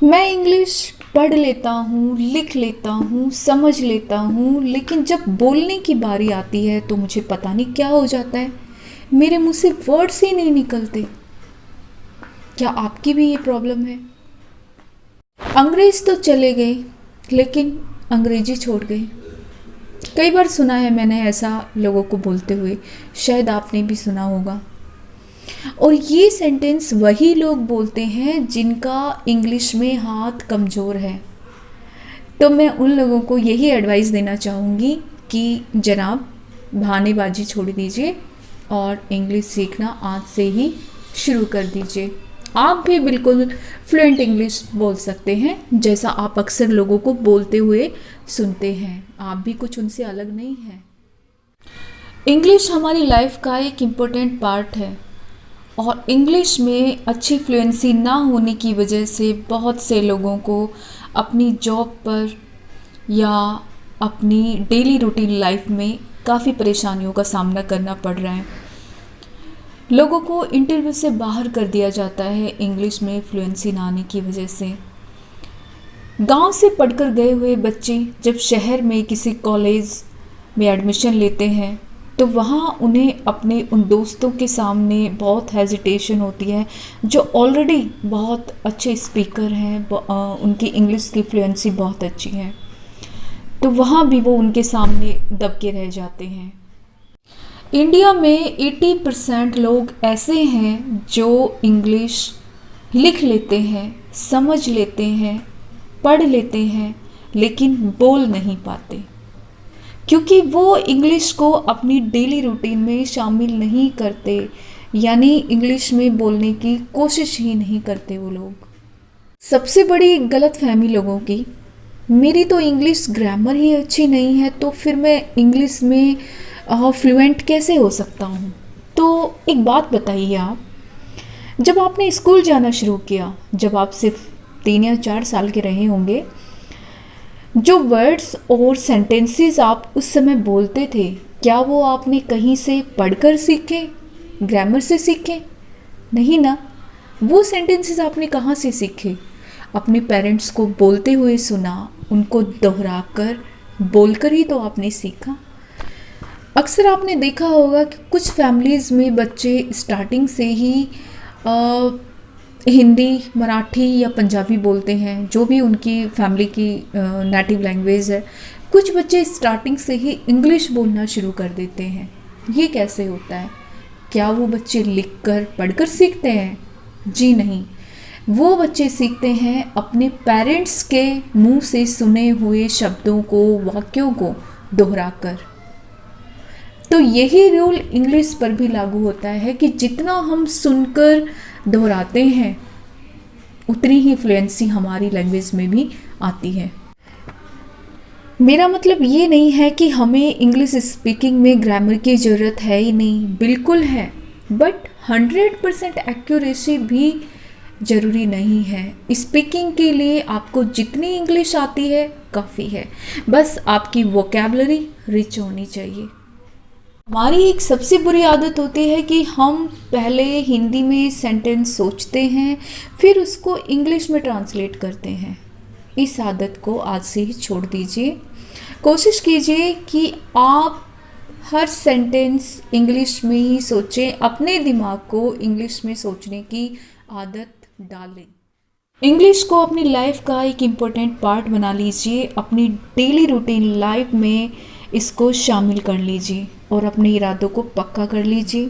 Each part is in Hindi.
मैं इंग्लिश पढ़ लेता हूँ, लिख लेता हूँ, समझ लेता हूँ, लेकिन जब बोलने की बारी आती है तो मुझे पता नहीं क्या हो जाता है। मेरे मुंह से वर्ड्स ही नहीं निकलते। क्या आपकी भी ये प्रॉब्लम है? अंग्रेज तो चले गए, लेकिन अंग्रेजी छोड़ गए। कई बार सुना है मैंने ऐसा लोगों को बोलते हुए, शायद आपने भी सुना होगा। और ये सेंटेंस वही लोग बोलते हैं जिनका इंग्लिश में हाथ कमज़ोर है। तो मैं उन लोगों को यही एडवाइस देना चाहूँगी कि जनाब, बहानेबाजी छोड़ दीजिए और इंग्लिश सीखना आज से ही शुरू कर दीजिए। आप भी बिल्कुल फ्लुएंट इंग्लिश बोल सकते हैं, जैसा आप अक्सर लोगों को बोलते हुए सुनते हैं। आप भी कुछ उनसे अलग नहीं हैं। इंग्लिश हमारी लाइफ का एक इम्पोर्टेंट पार्ट है, और इंग्लिश में अच्छी फ्लुएंसी ना होने की वजह से बहुत से लोगों को अपनी जॉब पर या अपनी डेली रूटीन लाइफ में काफ़ी परेशानियों का सामना करना पड़ रहा है। लोगों को इंटरव्यू से बाहर कर दिया जाता है इंग्लिश में फ्लुएंसी ना आने की वजह से। गांव से पढ़कर गए हुए बच्चे जब शहर में किसी कॉलेज में एडमिशन लेते हैं तो वहाँ उन्हें अपने उन दोस्तों के सामने बहुत हेजिटेशन होती है जो ऑलरेडी बहुत अच्छे स्पीकर हैं, उनकी इंग्लिश की फ्लुएंसी बहुत अच्छी है, तो वहाँ भी वो उनके सामने दब के रह जाते हैं। इंडिया में 80% लोग ऐसे हैं जो इंग्लिश लिख लेते हैं, समझ लेते हैं, पढ़ लेते हैं, लेकिन बोल नहीं पाते, क्योंकि वो इंग्लिश को अपनी डेली रूटीन में शामिल नहीं करते, यानी इंग्लिश में बोलने की कोशिश ही नहीं करते वो लोग। सबसे बड़ी गलतफहमी लोगों की, मेरी तो इंग्लिश ग्रामर ही अच्छी नहीं है तो फिर मैं इंग्लिश में फ्लुएंट कैसे हो सकता हूँ। तो एक बात बताइए आप, जब आपने स्कूल जाना शुरू किया, जब आप सिर्फ 3 या 4 साल के रहे होंगे, जो वर्ड्स और सेंटेंसेस आप उस समय बोलते थे, क्या वो आपने कहीं से पढ़कर सीखे, ग्रामर से सीखे? नहीं ना। वो सेंटेंसेस आपने कहाँ से सीखे? अपने पेरेंट्स को बोलते हुए सुना, उनको दोहराकर बोलकर ही तो आपने सीखा। अक्सर आपने देखा होगा कि कुछ फैमिलीज़ में बच्चे स्टार्टिंग से ही हिंदी, मराठी या पंजाबी बोलते हैं, जो भी उनकी फैमिली की नेटिव लैंग्वेज है। कुछ बच्चे स्टार्टिंग से ही इंग्लिश बोलना शुरू कर देते हैं। ये कैसे होता है? क्या वो बच्चे लिखकर पढ़कर सीखते हैं? जी नहीं, वो बच्चे सीखते हैं अपने पेरेंट्स के मुंह से सुने हुए शब्दों को, वाक्यों को दोहराकर। तो यही रूल इंग्लिश पर भी लागू होता है कि जितना हम सुनकर दोहराते हैं उतनी ही फ्लुएंसी हमारी लैंग्वेज में भी आती है। मेरा मतलब ये नहीं है कि हमें इंग्लिश स्पीकिंग में ग्रामर की ज़रूरत है ही नहीं, बिल्कुल है, बट 100% एक्यूरेसी भी ज़रूरी नहीं है। स्पीकिंग के लिए आपको जितनी इंग्लिश आती है काफ़ी है, बस आपकी वोकैबुलरी रिच होनी चाहिए। हमारी एक सबसे बुरी आदत होती है कि हम पहले हिंदी में सेंटेंस सोचते हैं, फिर उसको इंग्लिश में ट्रांसलेट करते हैं। इस आदत को आज से ही छोड़ दीजिए। कोशिश कीजिए कि आप हर सेंटेंस इंग्लिश में ही सोचें, अपने दिमाग को इंग्लिश में सोचने की आदत डालें। इंग्लिश को अपनी लाइफ का एक इम्पोर्टेंट पार्ट बना लीजिए, अपनी डेली रूटीन लाइफ में इसको शामिल कर लीजिए और अपने इरादों को पक्का कर लीजिए।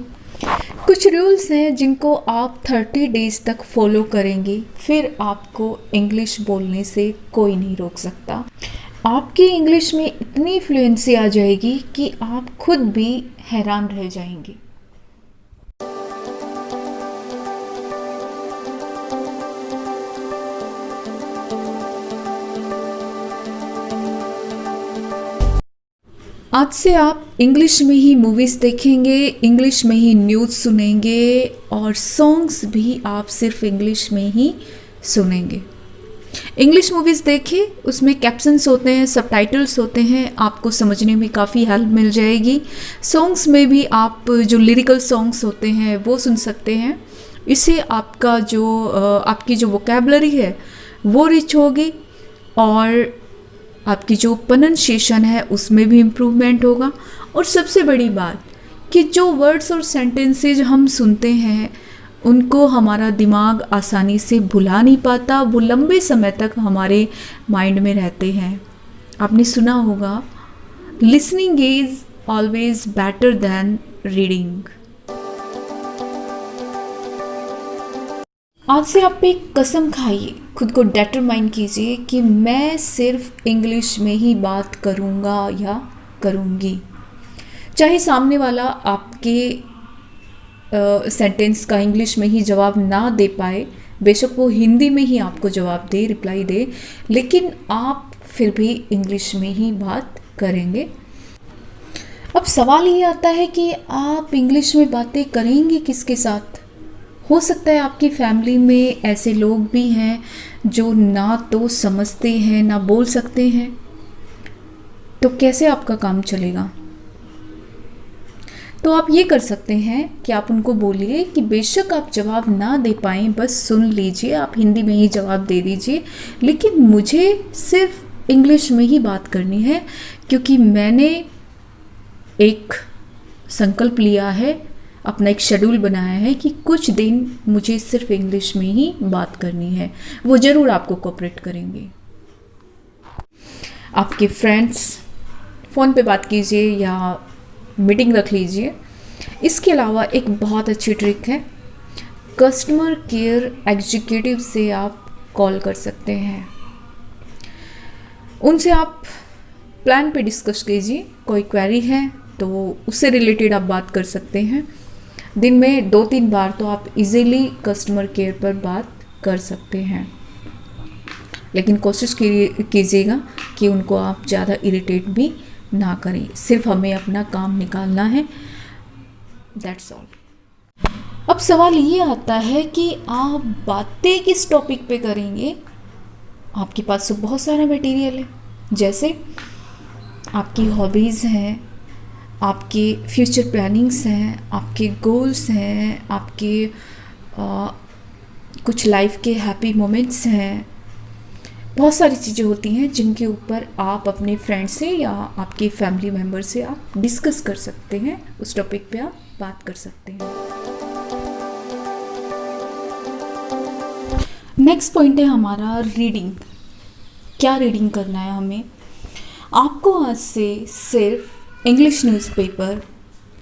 कुछ रूल्स हैं जिनको आप 30 डेज़ तक फॉलो करेंगे, फिर आपको इंग्लिश बोलने से कोई नहीं रोक सकता। आपकी इंग्लिश में इतनी फ्लुएंसी आ जाएगी कि आप खुद भी हैरान रह जाएंगे। आज से आप इंग्लिश में ही मूवीज़ देखेंगे, इंग्लिश में ही न्यूज़ सुनेंगे और सॉन्ग्स भी आप सिर्फ इंग्लिश में ही सुनेंगे। इंग्लिश मूवीज़ देखिए, उसमें कैप्शंस होते हैं, सबटाइटल्स होते हैं, आपको समझने में काफ़ी हेल्प मिल जाएगी। सॉन्ग्स में भी आप जो लिरिकल सॉन्ग्स होते हैं वो सुन सकते हैं। इससे आपकी जो वोकैबुलरी है वो रिच होगी, और आपकी जो प्रोनंसिएशन है उसमें भी इम्प्रूवमेंट होगा। और सबसे बड़ी बात कि जो वर्ड्स और सेंटेंसेज हम सुनते हैं उनको हमारा दिमाग आसानी से भुला नहीं पाता, वो लंबे समय तक हमारे माइंड में रहते हैं। आपने सुना होगा, listening is always better than reading. आज से आप एक कसम खाइए, खुद को डिटरमाइन कीजिए कि मैं सिर्फ इंग्लिश में ही बात करूँगा या करूँगी। चाहे सामने वाला आपके सेंटेंस का इंग्लिश में ही जवाब ना दे पाए, बेशक वो हिंदी में ही आपको जवाब दे, रिप्लाई दे, लेकिन आप फिर भी इंग्लिश में ही बात करेंगे। अब सवाल ये आता है कि आप इंग्लिश में बातें करेंगे किसके साथ? हो सकता है आपकी फैमिली में ऐसे लोग भी हैं जो ना तो समझते हैं ना बोल सकते हैं, तो कैसे आपका काम चलेगा? तो आप ये कर सकते हैं कि आप उनको बोलिए कि बेशक आप जवाब ना दे पाएँ, बस सुन लीजिए, आप हिंदी में ही जवाब दे दीजिए, लेकिन मुझे सिर्फ इंग्लिश में ही बात करनी है, क्योंकि मैंने एक संकल्प लिया है, अपना एक शेड्यूल बनाया है कि कुछ दिन मुझे सिर्फ इंग्लिश में ही बात करनी है। वो ज़रूर आपको कोऑपरेट करेंगे। आपके फ्रेंड्स फ़ोन पे बात कीजिए या मीटिंग रख लीजिए। इसके अलावा एक बहुत अच्छी ट्रिक है, कस्टमर केयर एग्जीक्यूटिव से आप कॉल कर सकते हैं। उनसे आप प्लान पे डिस्कस कीजिए, कोई क्वेरी है तो उससे रिलेटेड आप बात कर सकते हैं। दिन में 2-3 बार तो आप इजीली कस्टमर केयर पर बात कर सकते हैं, लेकिन कोशिश कीजिएगा कि उनको आप ज़्यादा इरिटेट भी ना करें, सिर्फ हमें अपना काम निकालना है, दैट्स ऑल। अब सवाल ये आता है कि आप बातें किस टॉपिक पे करेंगे? आपके पास तो बहुत सारा मटेरियल है, जैसे आपकी हॉबीज़ हैं, आपके फ्यूचर प्लानिंग्स हैं, आपके गोल्स हैं, आपके कुछ लाइफ के हैप्पी मोमेंट्स हैं, बहुत सारी चीज़ें होती हैं जिनके ऊपर आप अपने फ्रेंड से या आपके फैमिली मेम्बर से आप डिस्कस कर सकते हैं, उस टॉपिक पे आप बात कर सकते हैं। नेक्स्ट पॉइंट है हमारा रीडिंग। क्या रीडिंग करना है हमें? आपको आज से सिर्फ English newspaper,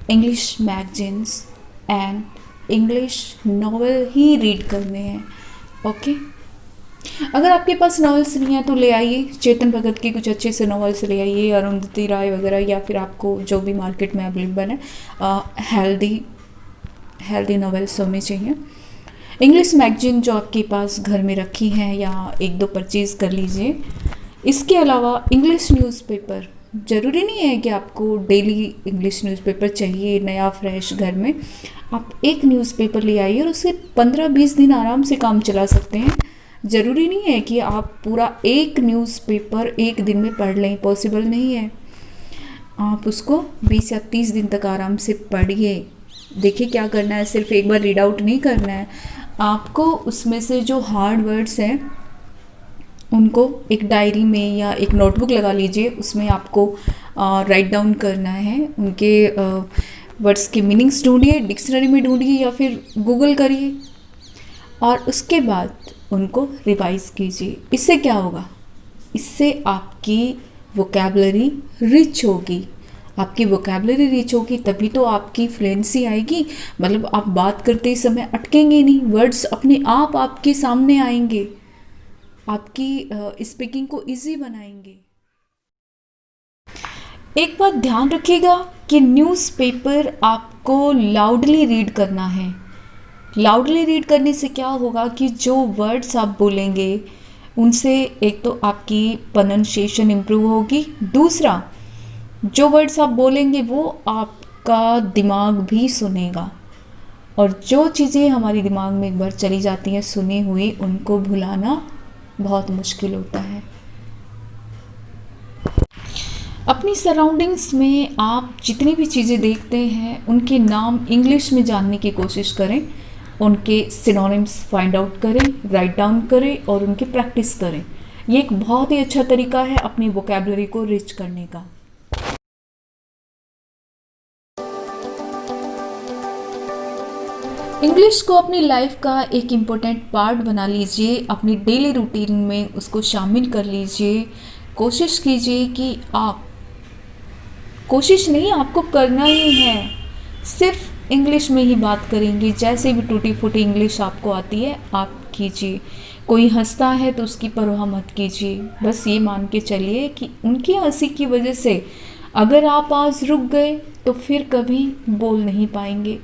English magazines and English novel he read करने हैं, ओके? अगर आपके पास नॉवेल्स नहीं है तो ले आइए, चेतन भगत की कुछ अच्छे से नॉवेल्स ले आइए, अरुंधति राय वगैरह, या फिर आपको जो भी मार्केट में अवेलेबल है, हेल्दी नॉवेल्स होने चाहिए। इंग्लिश मैगजीन जो आपके पास घर में रखी हैं या 1-2 परचेज़ कर लीजिए। इसके अलावा इंग्लिश न्यूज़पेपर, ज़रूरी नहीं है कि आपको डेली इंग्लिश न्यूज़पेपर चाहिए नया फ्रेश घर में। आप एक न्यूज़पेपर ले आइए और उससे 15-20 दिन आराम से काम चला सकते हैं। ज़रूरी नहीं है कि आप पूरा एक न्यूज़पेपर एक दिन में पढ़ लें, पॉसिबल नहीं है। आप उसको 20 या 30 दिन तक आराम से पढ़िए। देखिए क्या करना है, सिर्फ एक बार रीड आउट नहीं करना है, आपको उसमें से जो हार्ड वर्ड्स हैं उनको एक डायरी में या एक नोटबुक लगा लीजिए, उसमें आपको राइट डाउन करना है। उनके वर्ड्स के मीनिंग्स ढूंढिए, डिक्शनरी में ढूंढिए या फिर गूगल करिए, और उसके बाद उनको रिवाइज कीजिए। इससे क्या होगा? इससे आपकी वोकैबुलरी रिच होगी। आपकी वोकैबुलरी रिच होगी तभी तो आपकी फ्लुएंसी आएगी, मतलब आप बात करते समय अटकेंगे नहीं, वर्ड्स अपने आप आपके सामने आएंगे, आपकी स्पीकिंग को इजी बनाएंगे। एक बात ध्यान रखिएगा कि न्यूज़पेपर आपको लाउडली रीड करना है। लाउडली रीड करने से क्या होगा कि जो वर्ड्स आप बोलेंगे उनसे एक तो आपकी प्रोनंसिएशन इम्प्रूव होगी, दूसरा जो वर्ड्स आप बोलेंगे वो आपका दिमाग भी सुनेगा, और जो चीज़ें हमारी दिमाग में एक बार चली जाती हैं सुनी हुई, उनको भुलाना बहुत मुश्किल होता है। अपनी सराउंडिंग्स में आप जितनी भी चीज़ें देखते हैं उनके नाम इंग्लिश में जानने की कोशिश करें, उनके सिनोनिम्स फाइंड आउट करें, राइट डाउन करें और उनकी प्रैक्टिस करें। ये एक बहुत ही अच्छा तरीका है अपनी वोकेबलरी को रिच करने का। इंग्लिश को अपनी लाइफ का एक इम्पोर्टेंट पार्ट बना लीजिए, अपनी डेली रूटीन में उसको शामिल कर लीजिए। कोशिश कीजिए कि आप, कोशिश नहीं, आपको करना ही है, सिर्फ इंग्लिश में ही बात करेंगे। जैसे भी टूटी फूटी इंग्लिश आपको आती है आप कीजिए। कोई हंसता है तो उसकी परवाह मत कीजिए, बस ये मान के चलिए कि उनकी हंसी की वजह से अगर आप आज रुक गए तो फिर कभी बोल नहीं पाएंगे।